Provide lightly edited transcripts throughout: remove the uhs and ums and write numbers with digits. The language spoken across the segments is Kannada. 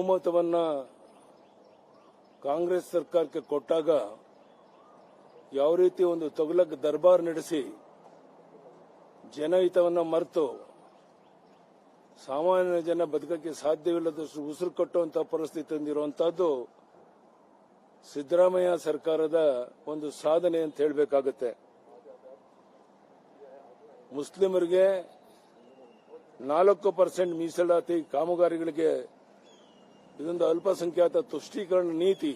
ಬಹುಮತವನ್ನ ಕಾಂಗ್ರೆಸ್ ಸರ್ಕಾರಕ್ಕೆ ಕೊಟ್ಟಾಗ ಯಾವ ರೀತಿ ಒಂದು ತೊಗಲಕ್ ದರ್ಬಾರ್ ನಡೆಸಿ ಜನಹಿತವನ್ನ ಮರೆತು ಸಾಮಾನ್ಯ ಜನ ಬದುಕಕ್ಕೆ ಸಾಧ್ಯವಿಲ್ಲದಷ್ಟು ಉಸಿರು ಕಟ್ಟುವಂತಹ ಪರಿಸ್ಥಿತಿ ತಂದಿರುವಂತಹದ್ದು ಸಿದ್ದರಾಮಯ್ಯ ಸರ್ಕಾರದ ಒಂದು ಸಾಧನೆ ಅಂತ ಹೇಳಬೇಕಾಗುತ್ತೆ. ಮುಸ್ಲಿಮರಿಗೆ 4% ಮೀಸಲಾತಿ ಕಾಮಗಾರಿಗಳಿಗೆ ಇದೊಂದು ಅಲ್ಪಸಂಖ್ಯಾತ ತುಷ್ಟೀಕರಣ ನೀತಿ.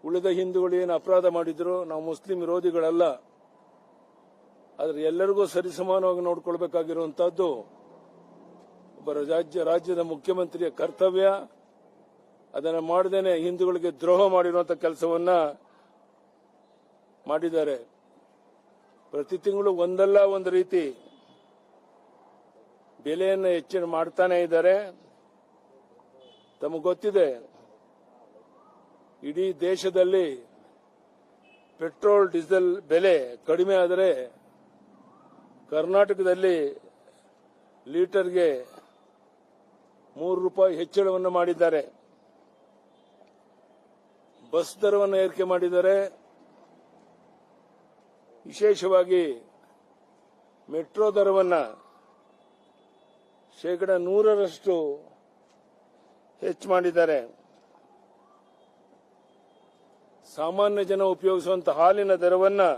ಉಳಿದ ಹಿಂದೂಗಳು ಏನು ಅಪರಾಧ ಮಾಡಿದ್ರು ನಾವು ಮುಸ್ಲಿಂ ವಿರೋಧಿಗಳಲ್ಲ, ಆದರೆ ಎಲ್ಲರಿಗೂ ಸರಿಸಮಾನವಾಗಿ ನೋಡಿಕೊಳ್ಬೇಕಾಗಿರುವಂತಹದ್ದು ಒಬ್ಬ ರಾಜ್ಯದ ಮುಖ್ಯಮಂತ್ರಿಯ ಕರ್ತವ್ಯ. ಅದನ್ನು ಮಾಡದೇನೆ ಹಿಂದೂಗಳಿಗೆ ದ್ರೋಹ ಮಾಡಿರುವಂತಹ ಕೆಲಸವನ್ನ ಮಾಡಿದ್ದಾರೆ. ಪ್ರತಿ ತಿಂಗಳು ಒಂದಲ್ಲ ಒಂದು ರೀತಿ ಬೆಲೆಯನ್ನು ಹೆಚ್ಚಳ ಮಾಡ್ತಾನೆ ಇದ್ದಾರೆ. ತಮಗೆ ಗೊತ್ತಿದೆ, ಇಡೀ ದೇಶದಲ್ಲಿ ಪೆಟ್ರೋಲ್ ಡೀಸೆಲ್ ಬೆಲೆ ಕಡಿಮೆ ಆದರೆ ಕರ್ನಾಟಕದಲ್ಲಿ ಲೀಟರ್ಗೆ ₹3 ಹೆಚ್ಚಳವನ್ನು ಮಾಡಿದ್ದಾರೆ. ಬಸ್ ದರವನ್ನು ಏರಿಕೆ ಮಾಡಿದ್ದಾರೆ. ವಿಶೇಷವಾಗಿ ಮೆಟ್ರೋ ದರವನ್ನು 100% ಹೆಚ್ಚು ಮಾಡಿದ್ದಾರೆ. ಸಾಮಾನ್ಯ ಜನ ಉಪಯೋಗಿಸುವಂತಹ ಹಾಲಿನ ದರವನ್ನು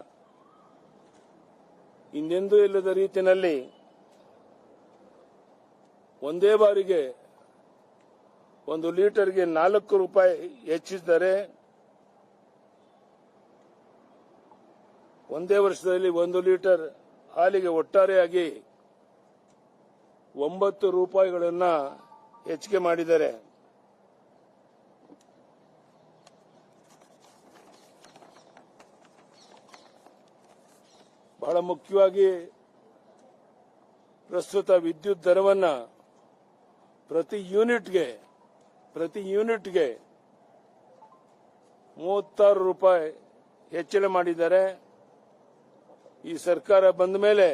ಇನ್ನೆಂದೂ ಇಲ್ಲದ ರೀತಿಯಲ್ಲಿ ಒಂದೇ ಬಾರಿಗೆ 1 ಲೀಟರ್ಗೆ ₹4 ಹೆಚ್ಚಿಸಿದ್ದಾರೆ. ಒಂದೇ ವರ್ಷದಲ್ಲಿ 1 ಲೀಟರ್ ಹಾಲಿಗೆ ಒಟ್ಟಾರೆಯಾಗಿ ₹9 ಹೆಚ್ಚಿಗೆ ಮಾಡಿದ್ದಾರೆ. ಬಹಳ ಮುಖ್ಯವಾಗಿ ಪ್ರಸ್ತುತ ವಿದ್ಯುತ್ ದರವನ್ನು ಪ್ರತಿ ಯೂನಿಟ್ಗೆ ₹36 ಹೆಚ್ಚಳ ಮಾಡಿದ್ದಾರೆ. ಈ ಸರ್ಕಾರ ಬಂದ ಮೇಲೆ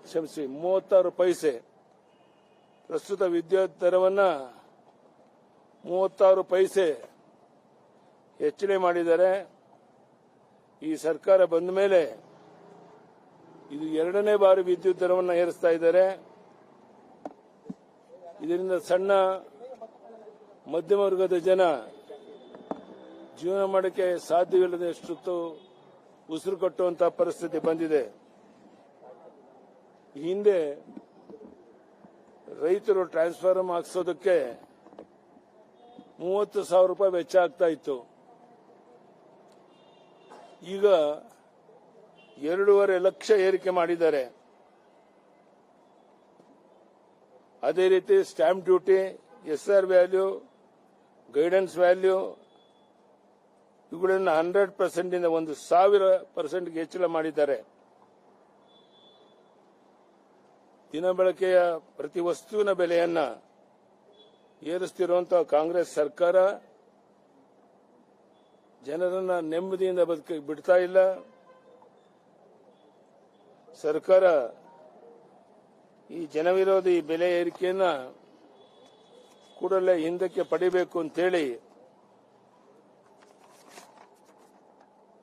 ಕ್ಷಮಿಸಿ 36 ಪೈಸೆ ಪ್ರಸ್ತುತ ವಿದ್ಯುತ್ ದರವನ್ನು 36 ಪೈಸೆ ಹೆಚ್ಚಳ ಮಾಡಿದ್ದಾರೆ. ಈ ಸರ್ಕಾರ ಬಂದ ಮೇಲೆ ಇದು 2ನೇ ಬಾರಿ ವಿದ್ಯುತ್ ದರವನ್ನು ಏರಿಸ್ತಾ ಇದ್ದಾರೆ. ಇದರಿಂದ ಸಣ್ಣ ಮಧ್ಯಮ ವರ್ಗದ ಜನ ಜೀವನ ಮಾಡಕ್ಕೆ ಸಾಧ್ಯವಿಲ್ಲದಷ್ಟು ಉಸಿರು ಕಟ್ಟುವಂತಹ ಪರಿಸ್ಥಿತಿ ಬಂದಿದೆ. ಹಿಂದೆ ರೈತರು ಟ್ರಾನ್ಸ್ಫಾರ್ಮರ್ ಹಾಕ್ಸೋದಕ್ಕೆ ₹30,000 ವೆಚ್ಚ ಆಗ್ತಾ ಇತ್ತು. ಈಗ 2.5 ಲಕ್ಷ ಏರಿಕೆ ಮಾಡಿದ್ದಾರೆ. ಅದೇ ರೀತಿ stamp duty, SR value, guidance value ಇವುಗಳನ್ನು 100% ಇಂದ 1,000% ಹೆಚ್ಚಳ ಮಾಡಿದ್ದಾರೆ. ದಿನಬಳಕೆಯ ಪ್ರತಿ ವಸ್ತುವಿನ ಬೆಲೆಯನ್ನ ಏರಿಸುತ್ತಿರುವಂತಹ ಕಾಂಗ್ರೆಸ್ ಸರ್ಕಾರ ಜನರನ್ನ ನೆಮ್ಮದಿಯಿಂದ ಬದುಕಕ್ಕೆ ಬಿಡ್ತಾ ಇಲ್ಲ. ಸರ್ಕಾರ ಈ ಜನವಿರೋಧಿ ಬೆಲೆ ಏರಿಕೆಯನ್ನ ಕೂಡಲೇ ಹಿಂದಕ್ಕೆ ಪಡಿಬೇಕು ಅಂತೇಳಿ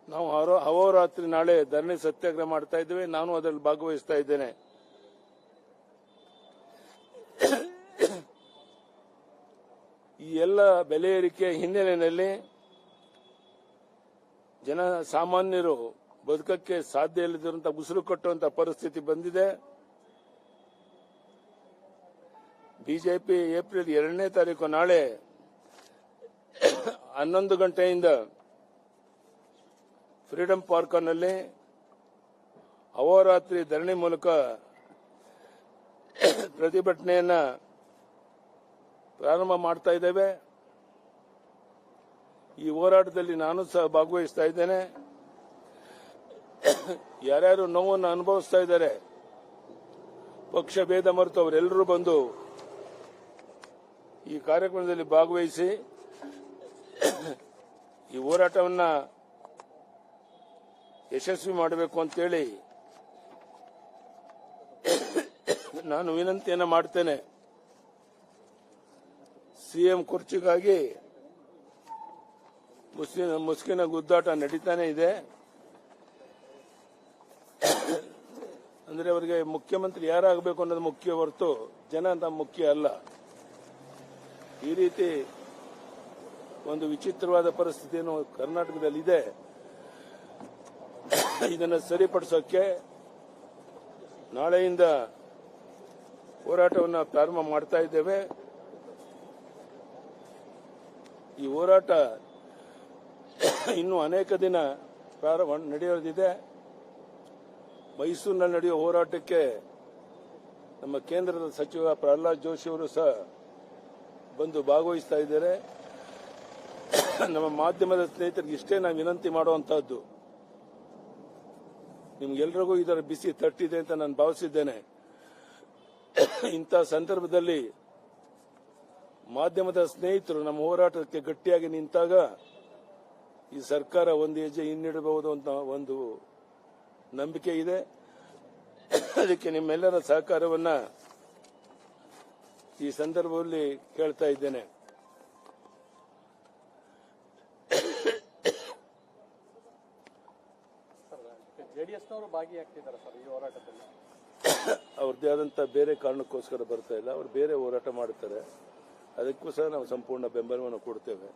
ನಾವು ಅಹೋರಾತ್ರಿ ನಾಳೆ ಧರಣಿ ಸತ್ಯಾಗ್ರಹ ಮಾಡ್ತಾ ಇದ್ದೇವೆ. ನಾನು ಅದರಲ್ಲಿ ಭಾಗವಹಿಸ್ತಾ ಇದ್ದೇನೆ. ಈ ಎಲ್ಲ ಬೆಲೆ ಏರಿಕೆ ಹಿನ್ನೆಲೆಯಲ್ಲಿ ಜನ ಸಾಮಾನ್ಯರು ಬದುಕಕ್ಕೆ ಸಾಧ್ಯ ಇಲ್ಲದಿರುವಂತಹ ಉಸಿರು ಕಟ್ಟುವಂತಹ ಪರಿಸ್ಥಿತಿ ಬಂದಿದೆ. ಬಿಜೆಪಿ ಏಪ್ರಿಲ್ 2ನೇ ತಾರೀಕು ನಾಳೆ 11 ಗಂಟೆಯಿಂದ ಫ್ರೀಡಂ ಪಾರ್ಕ್ನಲ್ಲಿ ಅಹೋರಾತ್ರಿ ಧರಣಿ ಮೂಲಕ ಪ್ರತಿಭಟನೆಯನ್ನ ಪ್ರಾರಂಭ ಮಾಡ್ತಾ ಇದ್ದೇವೆ. ಈ ಹೋರಾಟದಲ್ಲಿ ನಾನು ಸಹ ಭಾಗವಹಿಸ್ತಾ ಇದ್ದೇನೆ. ಯಾರ್ಯಾರು ನೋವನ್ನು ಅನುಭವಿಸ್ತಾ ಇದ್ದಾರೆ, ಪಕ್ಷ ಭೇದ ಮರೆತು ಅವರೆಲ್ಲರೂ ಬಂದು ಈ ಕಾರ್ಯಕ್ರಮದಲ್ಲಿ ಭಾಗವಹಿಸಿ ಈ ಹೋರಾಟವನ್ನ ಯಶಸ್ವಿ ಮಾಡಬೇಕು ಅಂತೇಳಿ ನಾನು ವಿನಂತಿಯನ್ನು ಮಾಡ್ತೇನೆ. ಸಿಎಂ ಕುರ್ಚಿಗಾಗಿ ಮುಸ್ಕಿನ ಗುದ್ದಾಟ ನಡೀತಾನೆ ಇದೆ. ಅಂದ್ರೆ ಅವರಿಗೆ ಮುಖ್ಯಮಂತ್ರಿ ಯಾರಾಗಬೇಕು ಅನ್ನೋದು ಮುಖ್ಯ ಹೊರತು ಜನ ಅಂತ ಮುಖ್ಯ ಅಲ್ಲ. ಈ ರೀತಿ ಒಂದು ವಿಚಿತ್ರವಾದ ಪರಿಸ್ಥಿತಿಯನ್ನು ಕರ್ನಾಟಕದಲ್ಲಿ ಇದೆ. ಇದನ್ನು ಸರಿಪಡಿಸೋಕೆ ನಾಳೆಯಿಂದ ಹೋರಾಟವನ್ನು ಪ್ರಾರಂಭ ಮಾಡ್ತಾ ಇದ್ದೇವೆ. ಈ ಹೋರಾಟ ಇನ್ನೂ ಅನೇಕ ದಿನ ನಡೆಯೋದಿದೆ. ಮೈಸೂರಿನಲ್ಲಿ ನಡೆಯುವ ಹೋರಾಟಕ್ಕೆ ನಮ್ಮ ಕೇಂದ್ರದ ಸಚಿವ ಪ್ರಹ್ಲಾದ್ ಜೋಶಿ ಅವರು ಸಹ ಬಂದು ಭಾಗವಹಿಸ್ತಾ ಇದ್ದಾರೆ. ನಮ್ಮ ಮಾಧ್ಯಮದ ಸ್ನೇಹಿತರಿಗೆ ಇಷ್ಟೇ ನಾನು ವಿನಂತಿ ಮಾಡುವಂತಹದ್ದು, ನಿಮ್ಗೆಲ್ರಿಗೂ ಇದರ ಬಿಸಿ ತಟ್ಟಿದೆ ಅಂತ ನಾನು ಭಾವಿಸಿದ್ದೇನೆ. ಇಂಥ ಸಂದರ್ಭದಲ್ಲಿ ಮಾಧ್ಯಮದ ಸ್ನೇಹಿತರು ನಮ್ಮ ಹೋರಾಟಕ್ಕೆ ಗಟ್ಟಿಯಾಗಿ ನಿಂತಾಗ ಈ ಸರ್ಕಾರ ಒಂದು ಹೆಜ್ಜೆ ಹಿನ್ನಡೆಯಬಹುದು ಅಂತ ಒಂದು ನಂಬಿಕೆ ಇದೆ. ಅದಕ್ಕೆ ನಿಮ್ಮೆಲ್ಲರ ಸಹಕಾರವನ್ನ ಈ ಸಂದರ್ಭದಲ್ಲಿ ಕೇಳ್ತಾ ಇದ್ದೇನೆ. ಜೆಡಿಎಸ್ನವರು ಭಾಗಿಯಾಗ್ತಿದ್ದಾರೆ ಸರ್ ಈ ಹೋರಾಟದಲ್ಲಿ. ಅವ್ರದ್ದೇ ಆದಂತಹ ಬೇರೆ ಕಾರಣಕ್ಕೋಸ್ಕರ ಬರ್ತಾ ಇಲ್ಲ, ಅವ್ರು ಬೇರೆ ಹೋರಾಟ ಮಾಡುತ್ತಾರೆ. ಅದಕ್ಕೂ ಸಹ ನಾವು ಸಂಪೂರ್ಣ ಬೆಂಬಲವನ್ನು ಕೊಡ್ತೇವೆ.